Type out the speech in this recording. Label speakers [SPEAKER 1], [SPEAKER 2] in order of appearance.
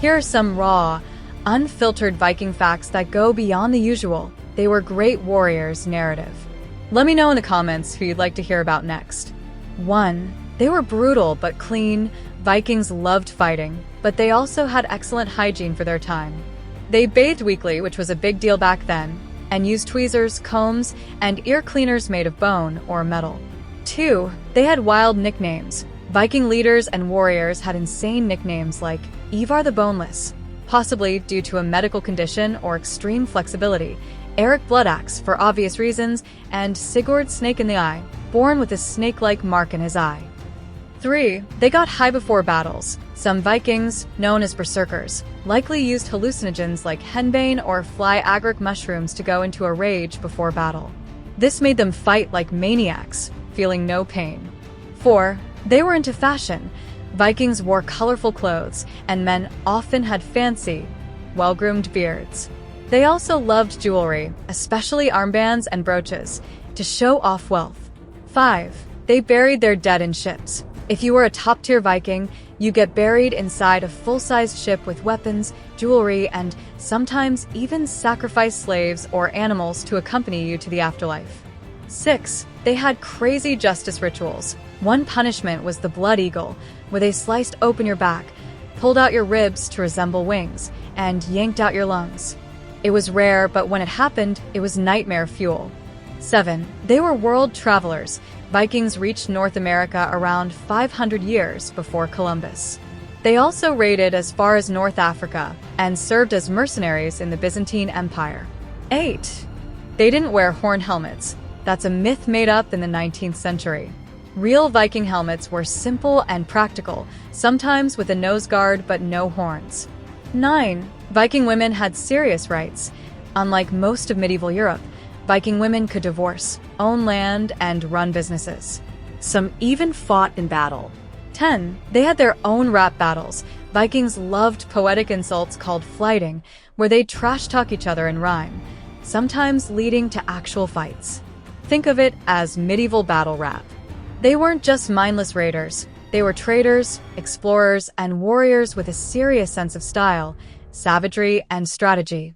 [SPEAKER 1] Here are some raw, unfiltered Viking facts that go beyond the usual. They were great warriors narrative. Let me know in the comments who you'd like to hear about next. 1. They were brutal but clean. Vikings loved fighting, but they also had excellent hygiene for their time. They bathed weekly, which was a big deal back then, and used tweezers, combs, and ear cleaners made of bone or metal. 2. They had wild nicknames. Viking leaders and warriors had insane nicknames like Ivar the Boneless, possibly due to a medical condition or extreme flexibility, Eric Bloodaxe for obvious reasons, and Sigurd Snake in the Eye, born with a snake-like mark in his eye. 3. They got high before battles. Some Vikings, known as berserkers, likely used hallucinogens like henbane or fly agaric mushrooms to go into a rage before battle. This made them fight like maniacs, feeling no pain. 4. They were into fashion. Vikings wore colorful clothes, and men often had fancy, well-groomed beards. They also loved jewelry, especially armbands and brooches, to show off wealth. 5. They buried their dead in ships. If you were a top-tier Viking, you get buried inside a full-sized ship with weapons, jewelry, and sometimes even sacrifice slaves or animals to accompany you to the afterlife. 6. They had crazy justice rituals. One punishment was the blood eagle, where they sliced open your back, pulled out your ribs to resemble wings, and yanked out your lungs. It was rare, but when it happened, it was nightmare fuel. 7. They were world travelers. Vikings reached North America around 500 years before Columbus. They also raided as far as North Africa and served as mercenaries in the Byzantine Empire. 8. They didn't wear horn helmets. That's a myth made up in the 19th century. Real Viking helmets were simple and practical, sometimes with a nose guard but no horns. 9. Viking women had serious rights. Unlike most of medieval Europe, Viking women could divorce, own land, and run businesses. Some even fought in battle. 10. They had their own rap battles. Vikings loved poetic insults called flyting, where they'd trash-talk each other in rhyme, sometimes leading to actual fights. Think of it as medieval battle rap. They weren't just mindless raiders. They were traders, explorers, and warriors with a serious sense of style, savagery, and strategy.